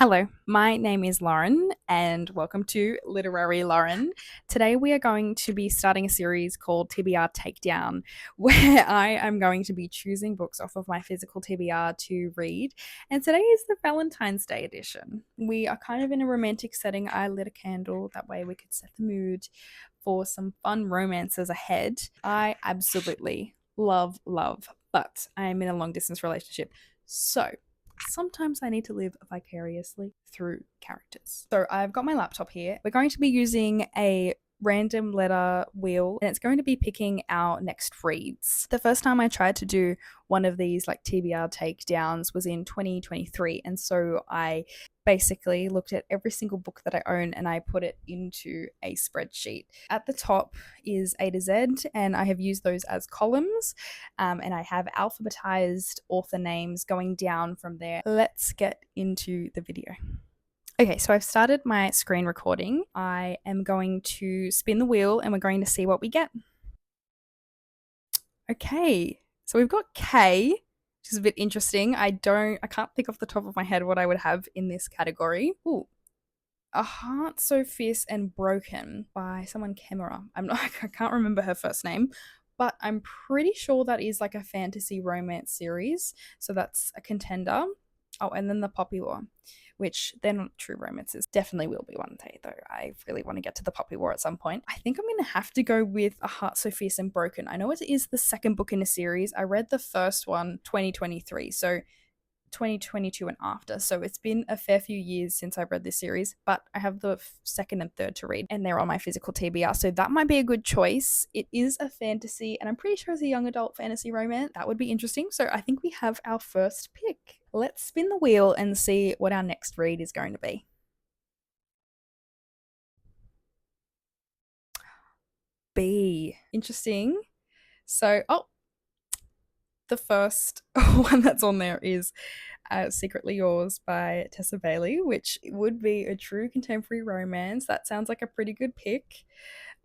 Hello, my name is Lauren, and welcome to Literary Lauren. Today, we are going to be starting a series called TBR Takedown, where I am going to be choosing books off of my physical TBR to read. And today is the Valentine's Day edition. We are kind of in a romantic setting. I lit a candle, that way, we could set the mood for some fun romances ahead. I absolutely love, but I am in a long distance relationship. So, sometimes I need to live vicariously through characters. So I've got my laptop here. We're going to be using a random letter wheel, and it's going to be picking our next reads. The first time I tried to do one of these like TBR takedowns was in 2023, and so I basically looked at every single book that I own and I put it into a spreadsheet. At the top is A to Z, and I have used those as columns, and I have alphabetized author names going down from there. Let's get into the video. Okay, so I've started my screen recording. I am going to spin the wheel and we're going to see what we get. Okay, so we've got K, which is a bit interesting. I can't think off the top of my head what I would have in this category. Ooh, A Heart So Fierce and Broken by someone Kemera. I can't remember her first name, but I'm pretty sure that is like a fantasy romance series. So that's a contender. Oh, and then The Poppy War, which they're not true romances. Definitely will be one day, though. I really want to get to The Poppy War at some point. I think I'm going to have to go with A Heart So Fierce and Broken. I know it is the second book in a series. I read the first one 2023, so 2022 and after. So it's been a fair few years since I've read this series, but I have the second and third to read, and they're on my physical TBR. So that might be a good choice. It is a fantasy, and I'm pretty sure it's a young adult fantasy romance. That would be interesting. So I think we have our first pick. Let's spin the wheel and see what our next read is going to be. B. Interesting. So, the first one that's on there is Secretly Yours by Tessa Bailey, which would be a true contemporary romance. That sounds like a pretty good pick.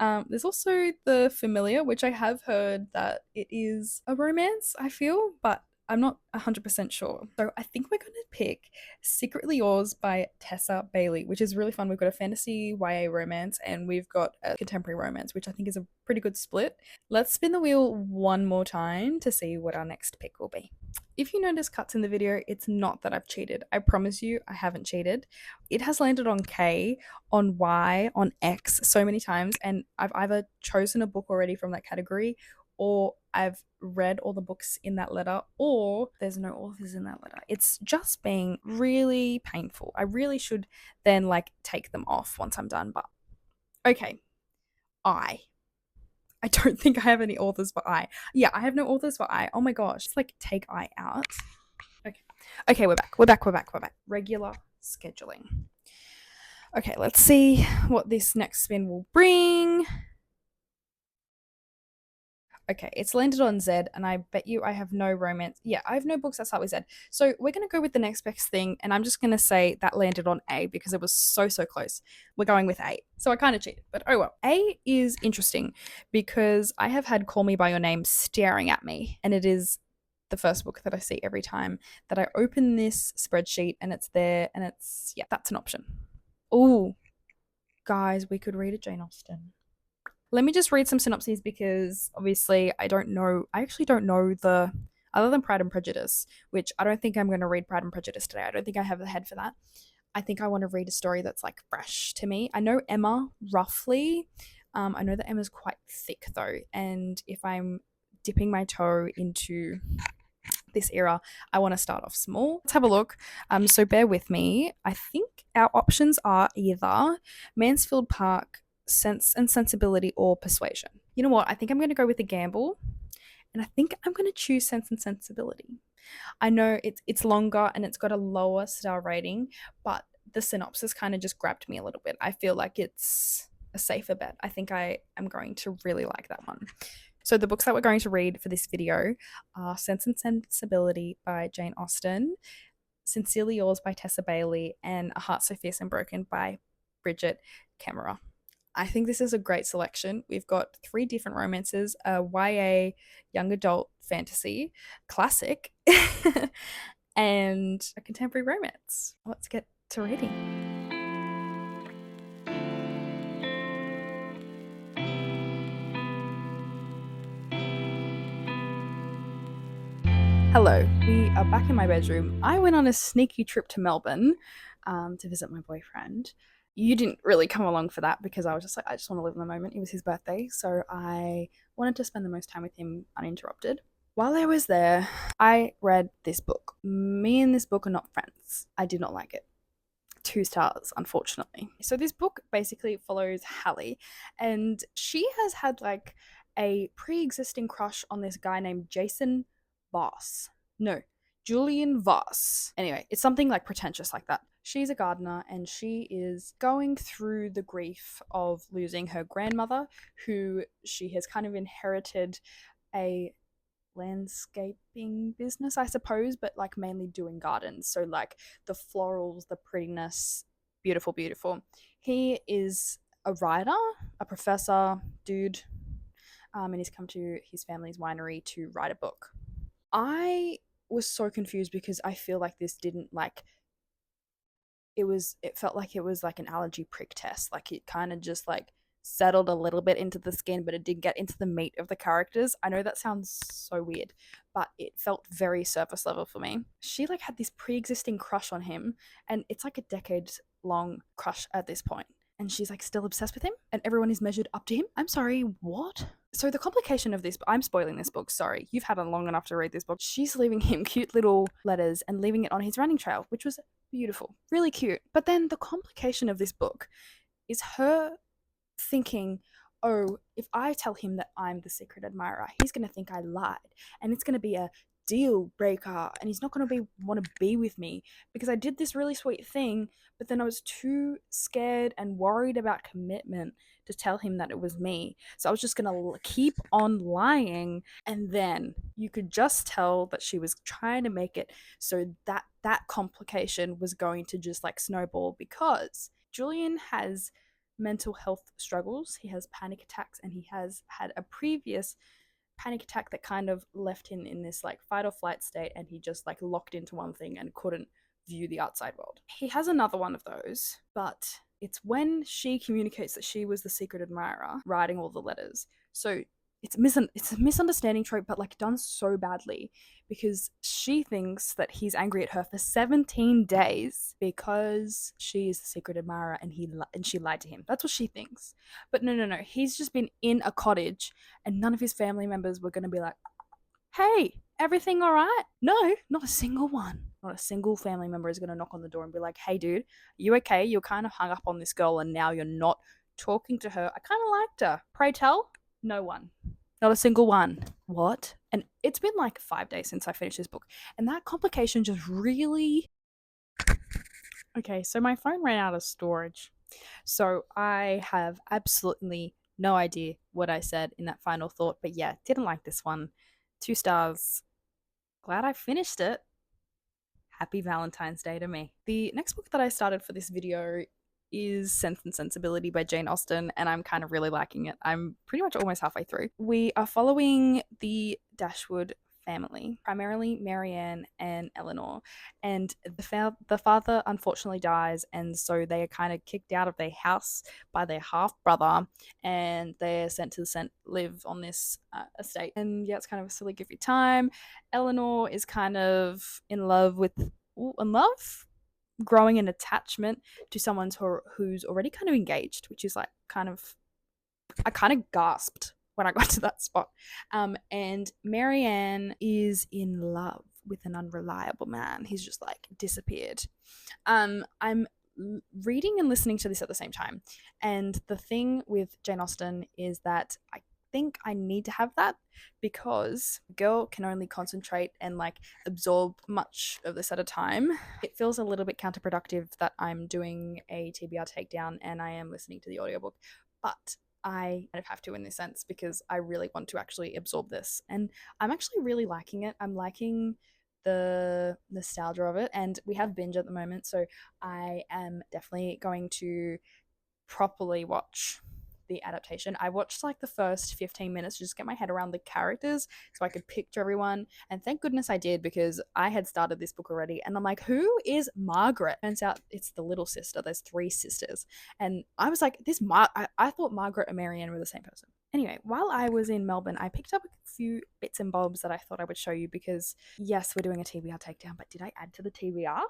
There's also The Familiar, which I have heard that it is a romance, I feel, but I'm not 100% sure. So I think we're going to pick Secretly Yours by Tessa Bailey, which is really fun. We've got a fantasy YA romance and we've got a contemporary romance, which I think is a pretty good split. Let's spin the wheel one more time to see what our next pick will be. If you notice cuts in the video, it's not that I've cheated. I promise you, I haven't cheated. It has landed on K, on Y, on X so many times, and I've either chosen a book already from that category, or I've read all the books in that letter, or there's no authors in that letter. It's just being really painful. I really should then like take them off once I'm done, but okay. I don't think I have any authors for I. Yeah, I have no authors for I. Oh my gosh. It's like take I out. Okay, we're back. Regular scheduling. Okay, let's see what this next spin will bring. Okay, it's landed on Z, and I bet you I have no romance. Yeah, I have no books that start with Z. So we're going to go with the next best thing, and I'm just going to say that landed on A because it was so close. We're going with A. So I kind of cheated, but oh well. A is interesting because I have had Call Me By Your Name staring at me, and it is the first book that I see every time that I open this spreadsheet, and it's there, and it's, yeah, that's an option. Oh, guys, we could read a Jane Austen. Let me just read some synopses because obviously I actually don't know other than Pride and Prejudice, which I don't think I'm going to read Pride and Prejudice today. I don't think I have the head for that. I think I want to read a story that's like fresh to me. I know Emma roughly. I know that Emma's quite thick though, and if I'm dipping my toe into this era, I want to start off small. Let's have a look. So bear with me. I think our options are either Mansfield Park, Sense and Sensibility, or Persuasion. You know what? I think I'm going to go with a gamble, and I think I'm going to choose Sense and Sensibility. I know it's longer and it's got a lower star rating, but the synopsis kind of just grabbed me a little bit. I feel like it's a safer bet. I think I am going to really like that one. So the books that we're going to read for this video are Sense and Sensibility by Jane Austen, Sincerely Yours by Tessa Bailey, and A Heart So Fierce and Broken by Bridget Kemmerer. I think this is a great selection. We've got 3 different romances, a YA, young adult fantasy, classic, and a contemporary romance. Let's get to reading. Hello, we are back in my bedroom. I went on a sneaky trip to Melbourne to visit my boyfriend. You didn't really come along for that because I was just like, I just want to live in the moment. It was his birthday, so I wanted to spend the most time with him uninterrupted. While I was there, I read this book. Me and this book are not friends. I did not like it. 2 stars, unfortunately. So this book basically follows Hallie, and she has had like a pre-existing crush on this guy named Jason Voss. No, Julian Voss. Anyway, it's something like pretentious like that. She's a gardener and she is going through the grief of losing her grandmother, who she has kind of inherited a landscaping business, I suppose, but like mainly doing gardens. So like the florals, the prettiness, beautiful, beautiful. He is a writer, a professor, dude, and he's come to his family's winery to write a book. I was so confused because I feel like this didn't like it felt like it was like an allergy prick test. Like it kind of just like settled a little bit into the skin, but it didn't get into the meat of the characters. I know that sounds so weird, but it felt very surface level for me. She like had this pre-existing crush on him, and it's like a decade long crush at this point. And she's like still obsessed with him, and everyone is measured up to him. I'm sorry, what? So the complication of this, I'm spoiling this book, sorry. You've had long enough to read this book. She's leaving him cute little letters and leaving it on his running trail, which was beautiful, really cute. But then the complication of this book is her thinking, oh, if I tell him that I'm the secret admirer, he's going to think I lied, and it's going to be a deal breaker, and he's not going to want to be with me because I did this really sweet thing, but then I was too scared and worried about commitment to tell him that it was me. So I was just going to keep on lying, and then you could just tell that she was trying to make it so that complication was going to just like snowball because Julian has mental health struggles. He has panic attacks, and he has had a previous panic attack that kind of left him in this like fight or flight state, and he just like locked into one thing and couldn't view the outside world. He has another one of those, but it's when she communicates that she was the secret admirer writing all the letters. So it's a misunderstanding trope, but like done so badly because she thinks that he's angry at her for 17 days because she is the secret admirer and she lied to him. That's what she thinks. But no. He's just been in a cottage, and none of his family members were going to be like, "Hey, everything all right?" No, not a single one. Not a single family member is going to knock on the door and be like, "Hey, dude, you okay? You're kind of hung up on this girl, and now you're not talking to her. I kind of liked her. Pray tell." No one. Not a single one. What? And it's been like 5 days since I finished this book. And that complication just really. Okay, so my phone ran out of storage. So I have absolutely no idea what I said in that final thought. But yeah, didn't like this one. 2 stars. Glad I finished it. Happy Valentine's Day to me. The next book that I started for this video is Sense and Sensibility by Jane Austen, and I'm kind of really liking it. I'm pretty much almost halfway through. We are following the Dashwood family, primarily Marianne and Eleanor, and the father unfortunately dies, and so they are kind of kicked out of their house by their half brother, and they're sent to live on this estate. And yeah, it's kind of a silly goofy time. Eleanor is kind of in love, growing an attachment to someone who's already kind of engaged, which is like I kind of gasped when I got to that spot. And Marianne is in love with an unreliable man. He's just like disappeared. I'm reading and listening to this at the same time. And the thing with Jane Austen is that I think I need to have that because a girl can only concentrate and like absorb much of this at a time. It feels a little bit counterproductive that I'm doing a TBR takedown and I am listening to the audiobook, but I kind of have to in this sense because I really want to actually absorb this, and I'm actually really liking it. I'm liking the nostalgia of it, and we have binge at the moment, so I am definitely going to properly watch the adaptation. I watched like the first 15 minutes to just get my head around the characters so I could picture everyone. And thank goodness I did, because I had started this book already and I'm like, who is Margaret? Turns out it's the little sister. There's 3 sisters. And I was like, I thought Margaret and Marianne were the same person. Anyway, while I was in Melbourne, I picked up a few bits and bobs that I thought I would show you because, yes, we're doing a TBR takedown, but did I add to the TBR?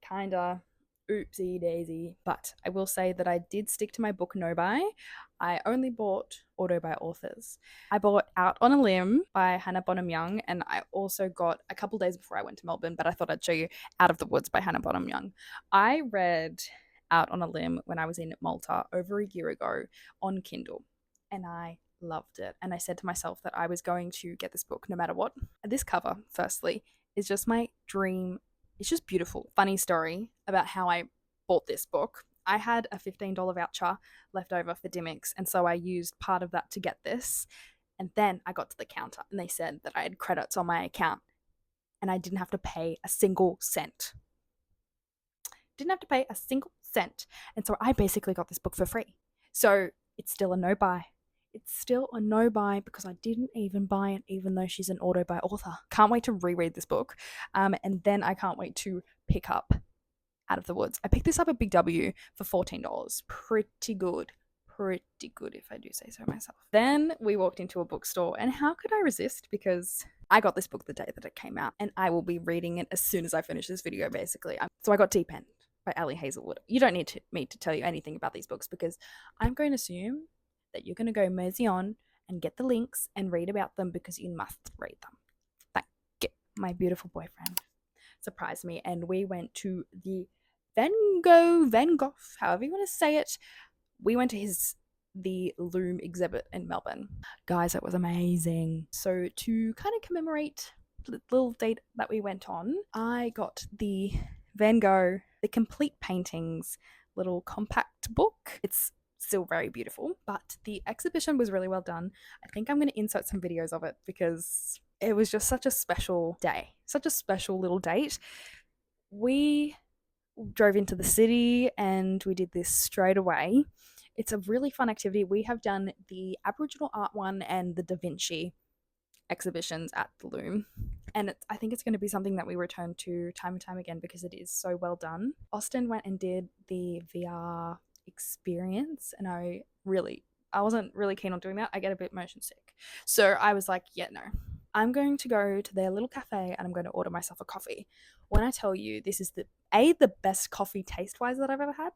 Kinda. Oopsie daisy. But I will say that I did stick to my book no buy. I only bought auto by authors. I bought Out on a Limb by Hannah Bonham Young, and I also got, a couple days before I went to Melbourne, but I thought I'd show you, Out of the Woods by Hannah Bonham Young. I read Out on a Limb when I was in Malta over a year ago on Kindle, and I loved it. And I said to myself that I was going to get this book no matter what. This cover, firstly, is just my dream. It's just beautiful. Funny story about how I bought this book. I had a $15 voucher left over for Dimmicks, and so I used part of that to get this. And then I got to the counter and they said that I had credits on my account and I didn't have to pay a single cent. Didn't have to pay a single cent. And so I basically got this book for free. So it's still a no buy. It's still a no buy because I didn't even buy it, even though she's an auto buy author. Can't wait to reread this book. And then I can't wait to pick up Out of the Woods. I picked this up at Big W for $14. Pretty good. Pretty good, if I do say so myself. Then we walked into a bookstore, and how could I resist? Because I got this book the day that it came out, and I will be reading it as soon as I finish this video, basically. So I got Unopened by Ali Hazelwood. You don't need me to tell you anything about these books because I'm going to assume that you're going to go mosey on and get the links and read about them because you must read them. Thank you. My beautiful boyfriend surprised me, and we went to the Van Gogh, however you want to say it. We went to the Loom exhibit in Melbourne. Guys, it was amazing. So to kind of commemorate the little date that we went on, I got the Van Gogh, the complete paintings little compact book. It's still very beautiful, but the exhibition was really well done. I think I'm going to insert some videos of it because it was just such a special day, such a special little date. We drove into the city and we did this straight away. It's a really fun activity. We have done the Aboriginal art one and the Da Vinci exhibitions at the Loom, and I think it's going to be something that we return to time and time again because it is so well done. Austin went and did the VR experience, and I wasn't really keen on doing that. I get a bit motion sick, so I was like, yeah, no, I'm going to go to their little cafe and I'm going to order myself a coffee. When I tell you, this is the best coffee taste wise that I've ever had,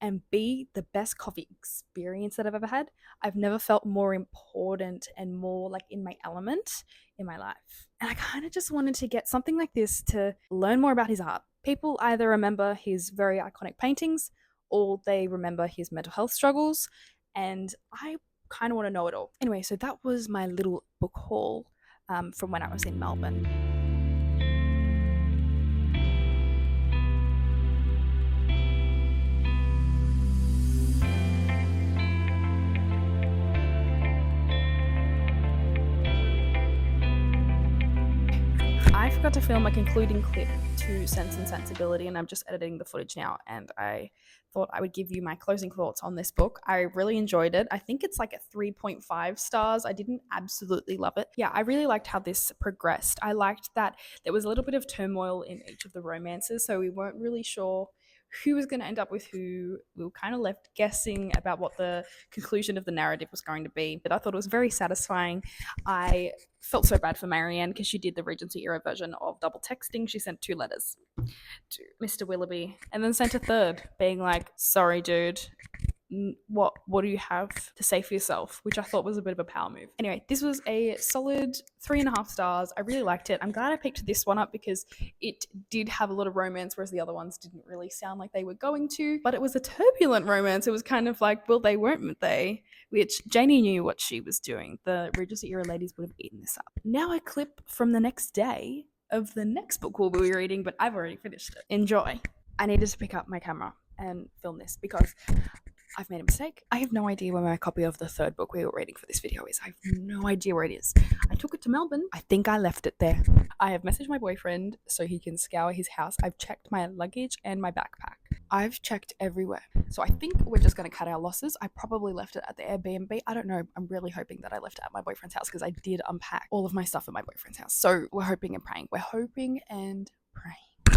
and B, the best coffee experience that I've ever had. I've never felt more important and more like in my element in my life. And I kind of just wanted to get something like this to learn more about his art. People either remember his very iconic paintings or they remember his mental health struggles, and I kind of want to know it all. Anyway, so that was my little book haul from when I was in Melbourne. I forgot to film a concluding clip to Sense and Sensibility, and I'm just editing the footage now, and I thought I would give you my closing thoughts on this book. I really enjoyed it. I think it's like a 3.5 stars. I didn't absolutely love it. Yeah, I really liked how this progressed. I liked that there was a little bit of turmoil in each of the romances, so we weren't really sure who was going to end up with who. We were kind of left guessing about what the conclusion of the narrative was going to be, but I thought it was very satisfying. I felt so bad for Marianne because she did the Regency era version of double texting. She sent 2 letters to Mr. Willoughby and then sent a third being like, sorry dude, what do you have to say for yourself, which I thought was a bit of a power move. Anyway, this was a solid 3.5 stars. I really liked it. I'm glad I picked this one up because it did have a lot of romance, whereas the other ones didn't really sound like they were going to, but it was a turbulent romance. It was kind of like, well, they weren't they, which Janie knew what she was doing. The Regency era ladies would have eaten this up. Now a clip from the next day of the next book we'll be reading, but I've already finished it. Enjoy. I needed to pick up my camera and film this because I've made a mistake. I have no idea where my copy of the third book we were reading for this video is. I have no idea where it is. I took it to Melbourne. I think I left it there. I have messaged my boyfriend so he can scour his house. I've checked my luggage and my backpack. I've checked everywhere. So I think we're just going to cut our losses. I probably left it at the Airbnb. I don't know. I'm really hoping that I left it at my boyfriend's house because I did unpack all of my stuff at my boyfriend's house. So we're hoping and praying. We're hoping and praying.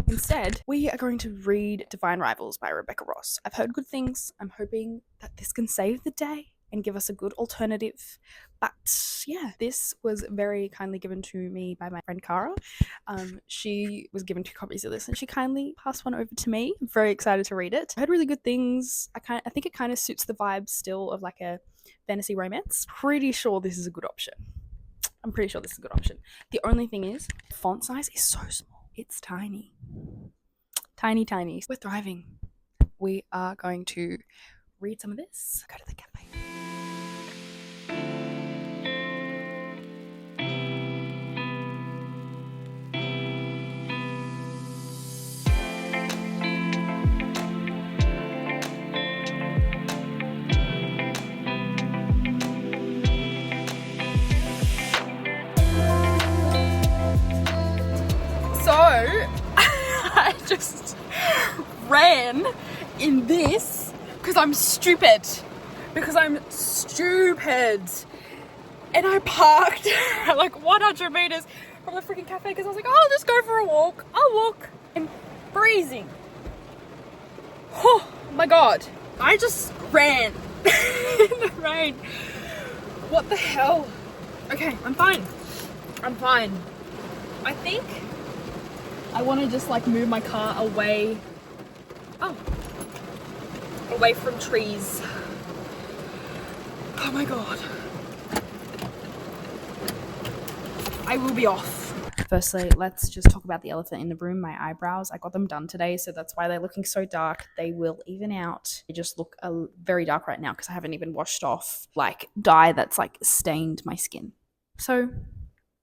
Instead, we are going to read Divine Rivals by Rebecca Ross. I've heard good things. I'm hoping that this can save the day and give us a good alternative. But yeah, this was very kindly given to me by my friend Cara. She was given 2 copies of this and she kindly passed one over to me. I'm very excited to read it. I heard really good things. I think it kind of suits the vibe still of like a fantasy romance. Pretty sure this is a good option. I'm pretty sure this is a good option. The only thing is, font size is so small. It's tiny. Tiny, tiny. We're thriving. We are going to read some of this. Go to the cafe. So, I just ran in this because I'm stupid. And I parked like 100 meters from the freaking cafe because I was like, oh, I'll just go for a walk. I'll walk. I'm freezing. Oh my God. I just ran in the rain. What the hell? Okay, I'm fine. I think I want to just like move my car away from trees. Oh my God. I will be off. Firstly, let's just talk about the elephant in the room, my eyebrows. I got them done today, so that's why they're looking so dark. They will even out. They just look very dark right now because I haven't even washed off like dye that's like stained my skin. So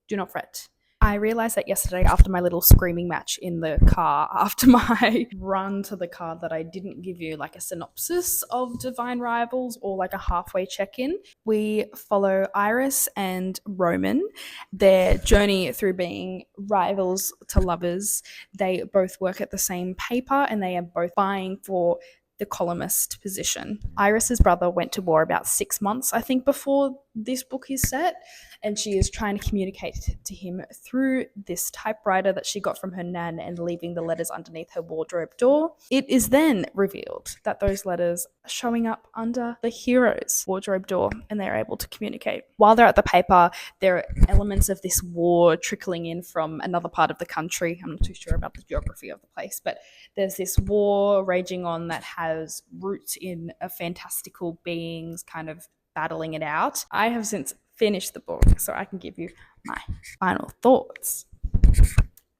do not fret. I realized that yesterday after my little screaming match in the car, after my run to the car, that I didn't give you like a synopsis of Divine Rivals or like a halfway check-in. We follow Iris and Roman, their journey through being rivals to lovers. They both work at the same paper and they are both vying for the columnist position. Iris's brother went to war about 6 months, I think, before this book is set, and she is trying to communicate to him through this typewriter that she got from her nan and leaving the letters underneath her wardrobe door. It is then revealed that those letters are showing up under the hero's wardrobe door and they're able to communicate. While they're at the paper, there are elements of this war trickling in from another part of the country. I'm not too sure about the geography of the place, but there's this war raging on that has roots in a fantastical beings kind of battling it out. I have since finished the book, so I can give you my final thoughts.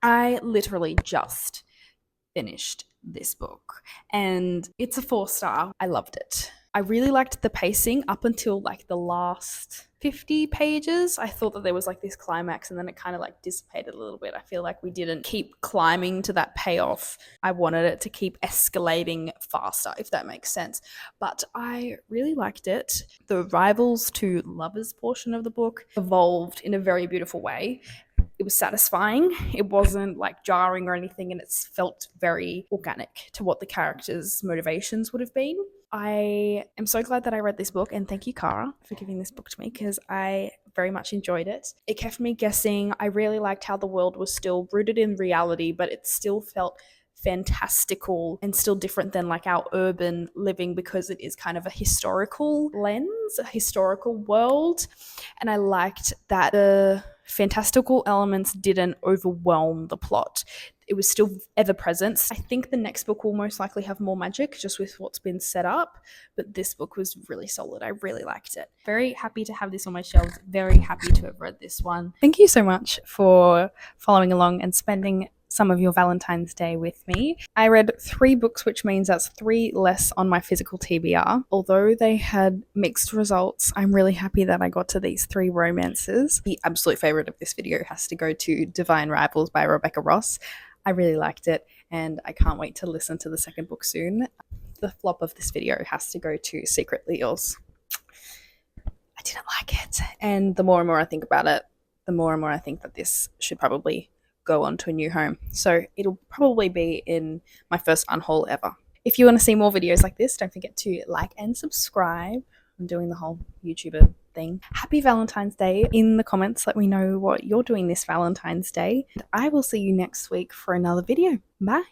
I literally just finished this book and it's a 4-star. I loved it. I really liked the pacing up until like the last 50 pages. I thought that there was like this climax and then it kind of like dissipated a little bit. I feel like we didn't keep climbing to that payoff. I wanted it to keep escalating faster, if that makes sense. But I really liked it. The rivals to lovers portion of the book evolved in a very beautiful way. It was satisfying. It wasn't like jarring or anything, and it felt very organic to what the characters' motivations would have been. I am so glad that I read this book, and thank you, Cara, for giving this book to me because I very much enjoyed it. It kept me guessing. I really liked how the world was still rooted in reality, but it still felt fantastical and still different than like our urban living because it is kind of a historical lens, a historical world. And I liked that the fantastical elements didn't overwhelm the plot. It was still ever present. I think the next book will most likely have more magic just with what's been set up, but this book was really solid. I really liked it. Very happy to have this on my shelves. Very happy to have read this one. Thank you so much for following along and spending some of your Valentine's Day with me. I read 3 books, which means that's 3 less on my physical TBR. Although they had mixed results, I'm really happy that I got to these 3 romances. The absolute favorite of this video has to go to Divine Rivals by Rebecca Ross. I really liked it and I can't wait to listen to the second book soon. the flop of this video has to go to Secretly Yours. I didn't like it. And the more and more I think about it, the more and more I think that this should probably go on to a new home. So it'll probably be in my first unhaul ever. If you want to see more videos like this, don't forget to like and subscribe. I'm doing the whole YouTuber thing. Happy Valentine's Day. In the comments, let me know what you're doing this Valentine's Day. I will see you next week for another video. Bye.